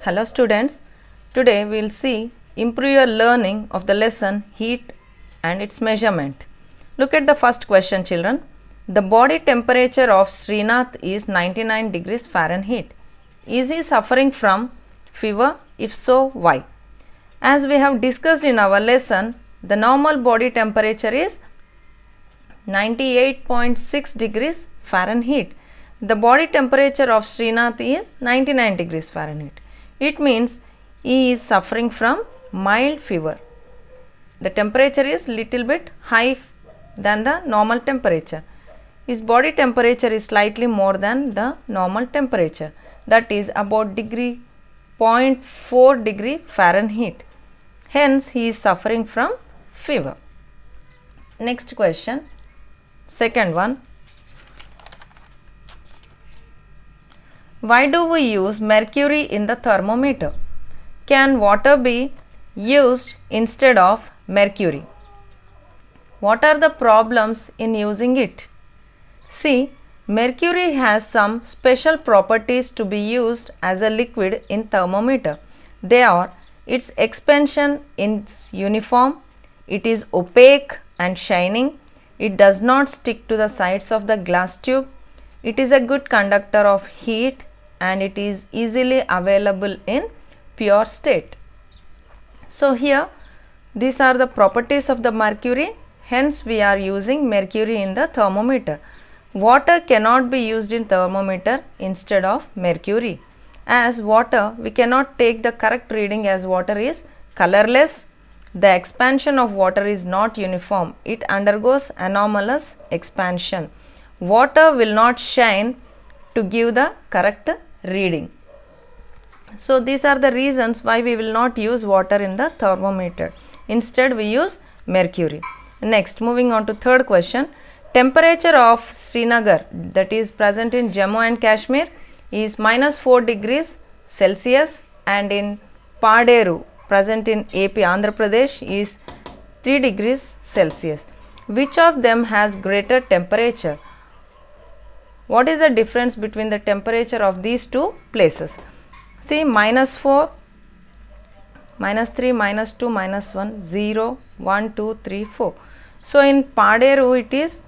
Hello students, today we will see improve your learning of the lesson heat and its measurement. Look at the first question children. The body temperature of Srinath is 99 degrees Fahrenheit. Is he suffering from fever? If so, why? As we have discussed in our lesson, the normal body temperature is 98.6 degrees Fahrenheit. The body temperature of Srinath is 99 degrees Fahrenheit. It means he is suffering from mild fever. The temperature is little bit high than the normal temperature. His body temperature is slightly more than the normal temperature, that is about 0.4 degree Fahrenheit. Hence he is suffering from fever. Next question, second one. Why do we use mercury in the thermometer? Can water be used instead of mercury? What are the problems in using it? See, mercury has some special properties to be used as a liquid in thermometer. They are its expansion is uniform, it is opaque and shining, it does not stick to the sides of the glass tube, it is a good conductor of heat, and it is easily available in pure state. So here these are the properties of the mercury, hence we are using mercury in the thermometer. Water cannot be used in thermometer instead of mercury. As water, we cannot take the correct reading as water is colorless. The expansion of water is not uniform. It undergoes anomalous expansion. Water will not shine to give the correct reading. So these are the reasons why we will not use water in the thermometer. Instead we use mercury. Next, moving on to third question. Temperature of Srinagar, that is present in Jammu and Kashmir, is -4 degrees Celsius, and in Paderu, present in AP Andhra Pradesh, is 3 degrees Celsius. Which of them has greater temperature? What is the difference between the temperature of these two places? See, -4, -3, -2, -1, 0, 1, 2, 3, 4. So in Paderu it is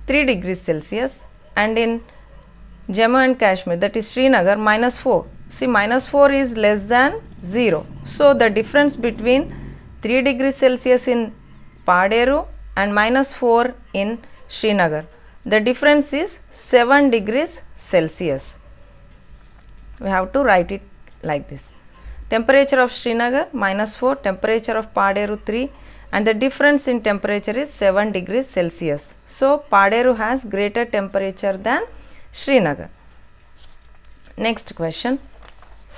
3 degrees Celsius, and in Jammu and Kashmir, that is Srinagar, -4. See, -4 is less than 0. So the difference between 3 degrees Celsius in Paderu and -4 in Srinagar, the difference is 7 degrees Celsius. We have to write it like this. Temperature of Srinagar -4, temperature of Paderu 3, and the difference in temperature is 7 degrees Celsius. So Paderu has greater temperature than Srinagar. Next question,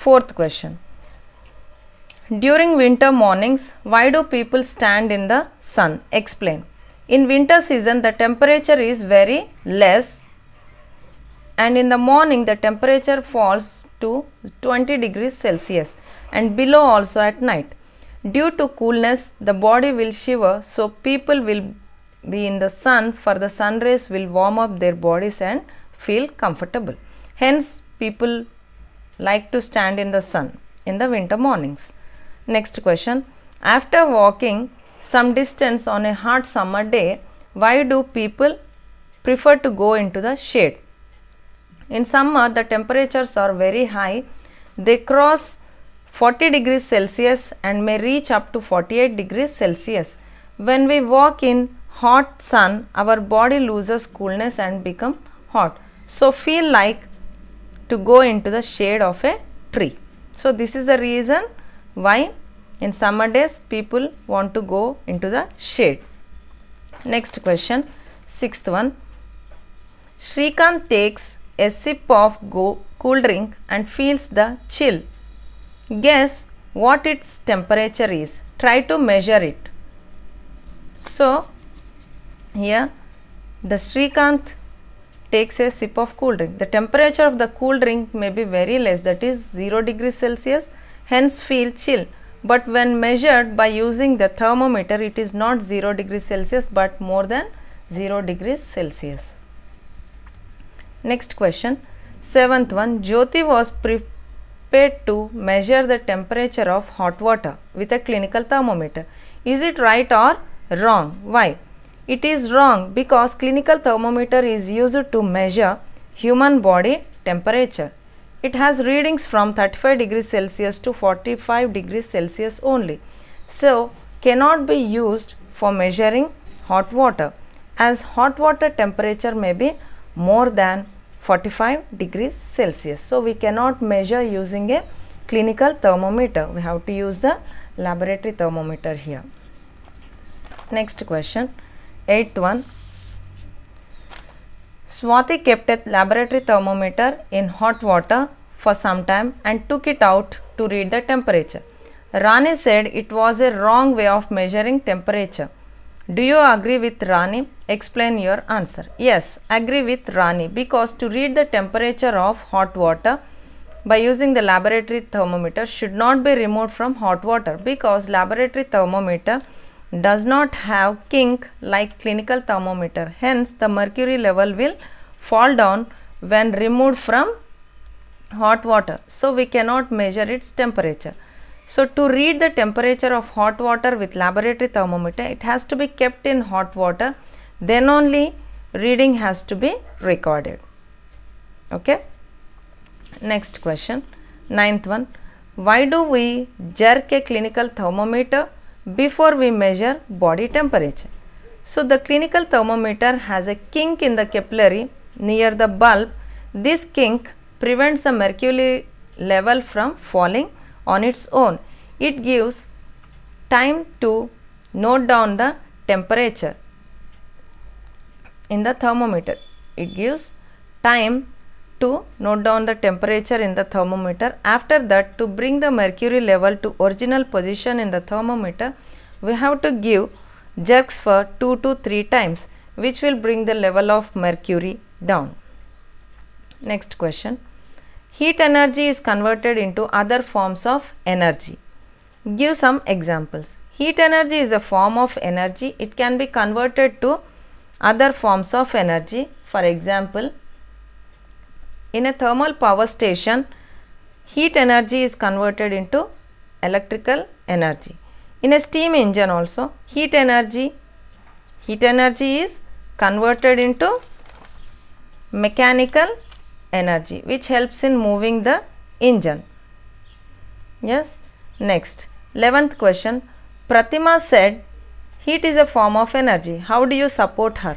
fourth question. During winter mornings, why do people stand in the sun? Explain. In winter season, the temperature is very less, and in the morning the temperature falls to 20 degrees Celsius and below also at night. Due to coolness, the body will shiver, so people will be in the sun, for the sun rays will warm up their bodies and feel comfortable. Hence, people like to stand in the sun in the winter mornings. Next question. After walking some distance on a hot summer day, why do people prefer to go into the shade? In summer, the temperatures are very high. They cross 40 degrees Celsius and may reach up to 48 degrees Celsius. When we walk in hot sun, our body loses coolness and become hot. So feel like to go into the shade of a tree. So this is the reason why in summer days people want to go into the shade. Next question, sixth one. Shrikant takes a sip of cool drink and feels the chill. Guess what its temperature is. Try to measure it. So here the Shrikant takes a sip of cool drink. The temperature of the cool drink may be very less, that is 0 degrees Celsius, hence feel chill. But when measured by using the thermometer, it is not 0 degrees Celsius but more than 0 degrees Celsius. Next question. Seventh one, Jyoti was prepared to measure the temperature of hot water with a clinical thermometer. Is it right or wrong? Why? It is wrong because clinical thermometer is used to measure human body temperature. It has readings from 35 degrees Celsius to 45 degrees Celsius only. So, cannot be used for measuring hot water, as hot water temperature may be more than 45 degrees Celsius. So, we cannot measure using a clinical thermometer. We have to use the laboratory thermometer here. Next question, 8th one. Swati kept a laboratory thermometer in hot water for some time and took it out to read the temperature. Rani said it was a wrong way of measuring temperature. Do you agree with Rani? Explain your answer. Yes, agree with Rani, because to read the temperature of hot water by using the laboratory thermometer should not be removed from hot water, because laboratory thermometer does not have kink like clinical thermometer. Hence, the mercury level will fall down when removed from hot water. So, we cannot measure its temperature. So, to read the temperature of hot water with laboratory thermometer, it has to be kept in hot water, then only reading has to be recorded. Okay. Next question, 9th one. Why do we jerk a clinical thermometer before we measure body temperature? So, the clinical thermometer has a kink in the capillary near the bulb. This kink prevents the mercury level from falling on its own. It gives time to note down the temperature in the thermometer. It gives time to note down the temperature in the thermometer. After that, to bring the mercury level to original position in the thermometer, we have to give jerks for 2 to 3 times, which will bring the level of mercury down. Next question. Heat energy is converted into other forms of energy. Give some examples. Heat energy is a form of energy. It can be converted to other forms of energy. For example, in a thermal power station, heat energy is converted into electrical energy. In a steam engine also, heat energy is converted into mechanical energy, which helps in moving the engine. Yes. Next, 11th question. Pratima said heat is a form of energy. How do you support her?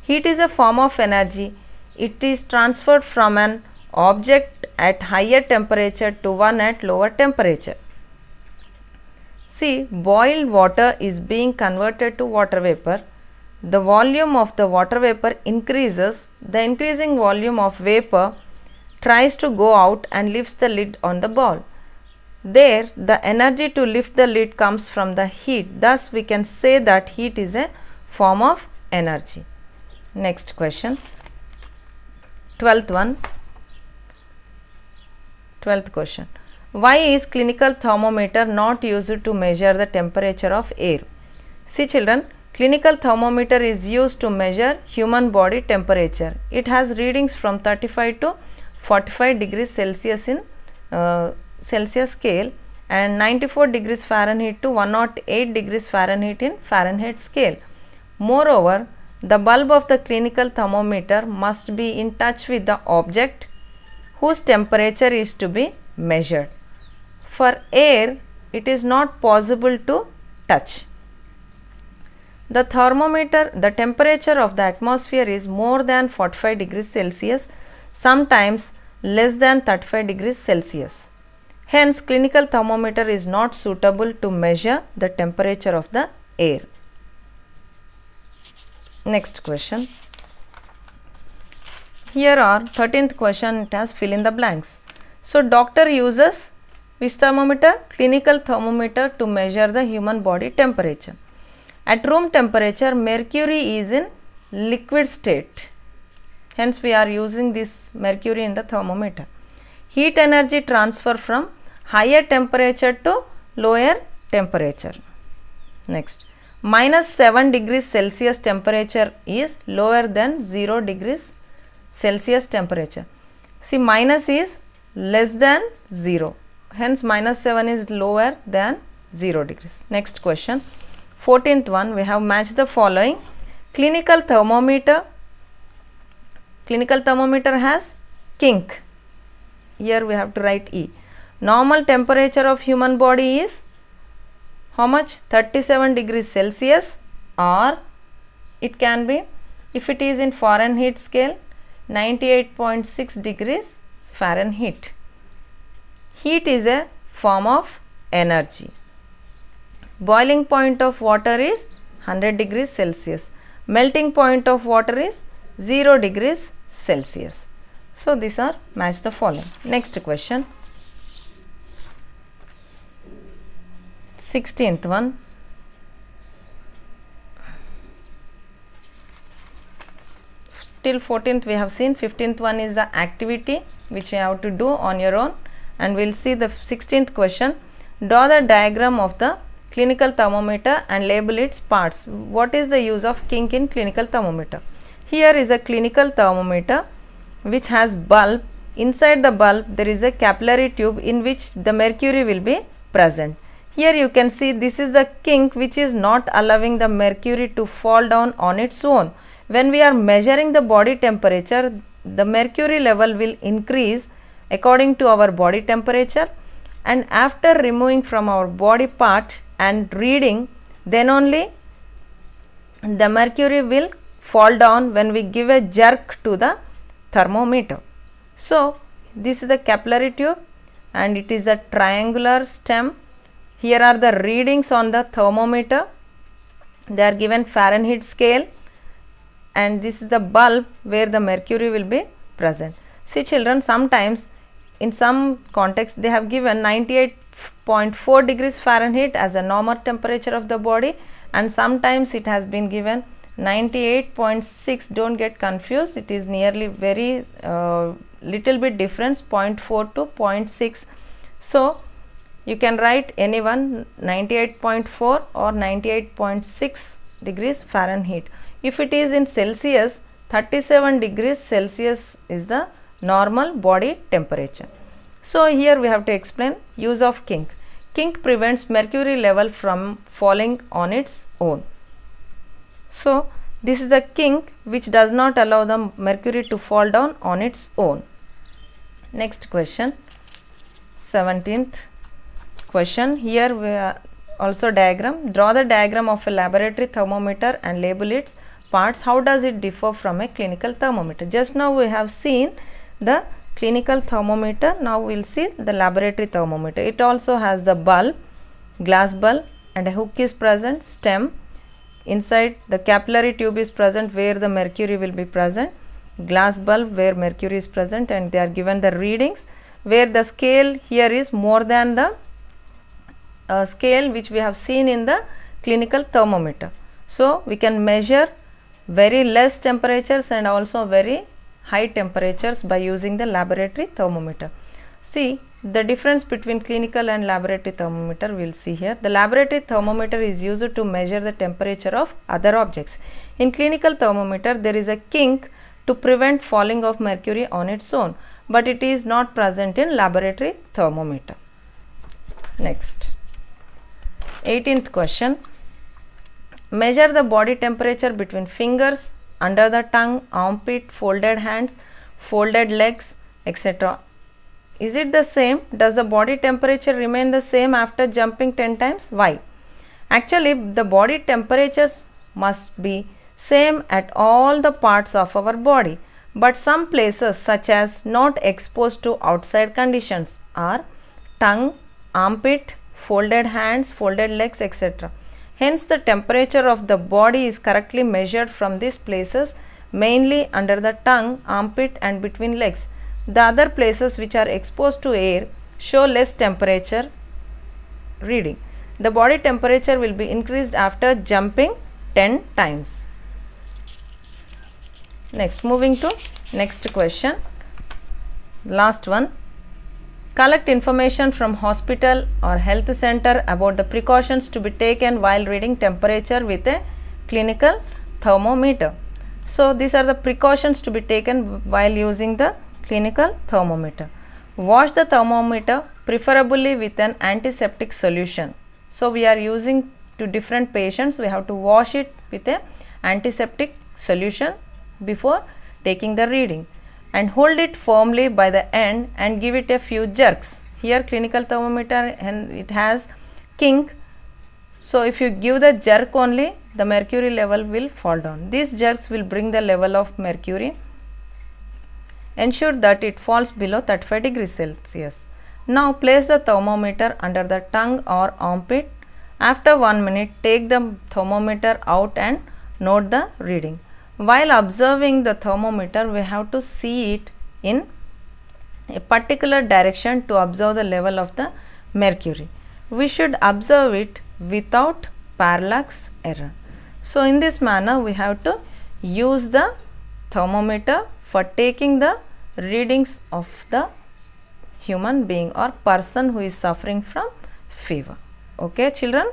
Heat is a form of energy. It is transferred from an object at higher temperature to one at lower temperature. See, boiled water is being converted to water vapor. The volume of the water vapor increases. The increasing volume of vapor tries to go out and lifts the lid on the bowl. There, the energy to lift the lid comes from the heat. Thus, we can say that heat is a form of energy. Next question, 12th one. 12th question. Why is clinical thermometer not used to measure the temperature of air? See children, clinical thermometer is used to measure human body temperature. It has readings from 35 to 45 degrees Celsius in Celsius scale and 94 degrees Fahrenheit to 108 degrees Fahrenheit in Fahrenheit scale. Moreover, the bulb of the clinical thermometer must be in touch with the object whose temperature is to be measured. For air, it is not possible to touch. The thermometer, the temperature of the atmosphere is more than 45 degrees Celsius, sometimes less than 35 degrees Celsius. Hence, clinical thermometer is not suitable to measure the temperature of the air. Next question. Here are 13th question, it has fill in the blanks. So, doctor uses which thermometer? Clinical thermometer to measure the human body temperature. At room temperature, mercury is in liquid state. Hence, we are using this mercury in the thermometer. Heat energy transfer from higher temperature to lower temperature. Next, minus 7 degrees Celsius temperature is lower than 0 degrees Celsius temperature. See, minus is less than 0. Hence, minus 7 is lower than 0 degrees. Next question. 14th one, we have matched the following. Clinical thermometer. Clinical thermometer has kink. Here we have to write E. Normal temperature of human body is how much? 37 degrees Celsius, or it can be, if it is in Fahrenheit scale, 98.6 degrees Fahrenheit. Heat is a form of energy. Boiling point of water is 100 degrees Celsius. Melting point of water is 0 degrees Celsius. So, these are match the following. Next question. 16th one. Till 14th we have seen. 15th one is the activity which you have to do on your own, and we will see the 16th question. Draw the diagram of the clinical thermometer and label its parts. What is the use of kink in clinical thermometer? Here is a clinical thermometer which has bulb. Inside the bulb there is a capillary tube in which the mercury will be present. Here you can see this is the kink which is not allowing the mercury to fall down on its own. When we are measuring the body temperature, the mercury level will increase according to our body temperature, and after removing from our body part and reading, then only the mercury will fall down when we give a jerk to the thermometer. So, this is the capillary tube and it is a triangular stem. Here are the readings on the thermometer. They are given Fahrenheit scale, and this is the bulb where the mercury will be present. See children, sometimes in some context they have given 98.4 degrees Fahrenheit as a normal temperature of the body, and sometimes it has been given 98.6. Don't get confused, it is nearly very little bit difference, 0.4 to 0.6. So, you can write any one, 98.4 or 98.6 degrees Fahrenheit. If it is in Celsius, 37 degrees Celsius is the normal body temperature. So, here we have to explain use of kink. Kink prevents mercury level from falling on its own. So, this is the kink which does not allow the mercury to fall down on its own. Next question, 17th question. Here we are also diagram. Draw the diagram of a laboratory thermometer and label its parts. How does it differ from a clinical thermometer? Just now we have seen the clinical thermometer. Now we will see the laboratory thermometer. It also has the bulb, glass bulb, and a hook is present, stem. Inside the capillary tube is present where the mercury will be present, glass bulb where mercury is present, and they are given the readings where the scale here is more than the scale which we have seen in the clinical thermometer. So, we can measure very less temperatures and also very high temperatures by using the laboratory thermometer. See the difference between clinical and laboratory thermometer we will see here. The laboratory thermometer is used to measure the temperature of other objects. In clinical thermometer there is a kink to prevent falling of mercury on its own, but it is not present in laboratory thermometer. Next, 18th question. Measure the body temperature between fingers, under the tongue, armpit, folded hands, folded legs, etc. Is it the same? Does the body temperature remain the same after jumping 10 times? Why? Actually, the body temperatures must be same at all the parts of our body, but some places such as not exposed to outside conditions are tongue, armpit, folded hands, folded legs, etc. Hence, the temperature of the body is correctly measured from these places, mainly under the tongue, armpit and between legs. The other places which are exposed to air show less temperature reading. The body temperature will be increased after jumping 10 times. Next, moving to next question, last one. Collect information from hospital or health center about the precautions to be taken while reading temperature with a clinical thermometer. So, these are the precautions to be taken while using the clinical thermometer. Wash the thermometer preferably with an antiseptic solution. So we are using to different patients, we have to wash it with a antiseptic solution before taking the reading, and hold it firmly by the end and give it a few jerks. Here clinical thermometer, and it has kink, so if you give the jerk only, the mercury level will fall down. These jerks will bring the level of mercury. Ensure that it falls below 35 degrees Celsius. Now place the thermometer under the tongue or armpit. After 1 minute, take the thermometer out and note the reading. While observing the thermometer, we have to see it in a particular direction to observe the level of the mercury. We should observe it without parallax error. So in this manner, we have to use the thermometer for taking the readings of the human being or person who is suffering from fever. Okay, children?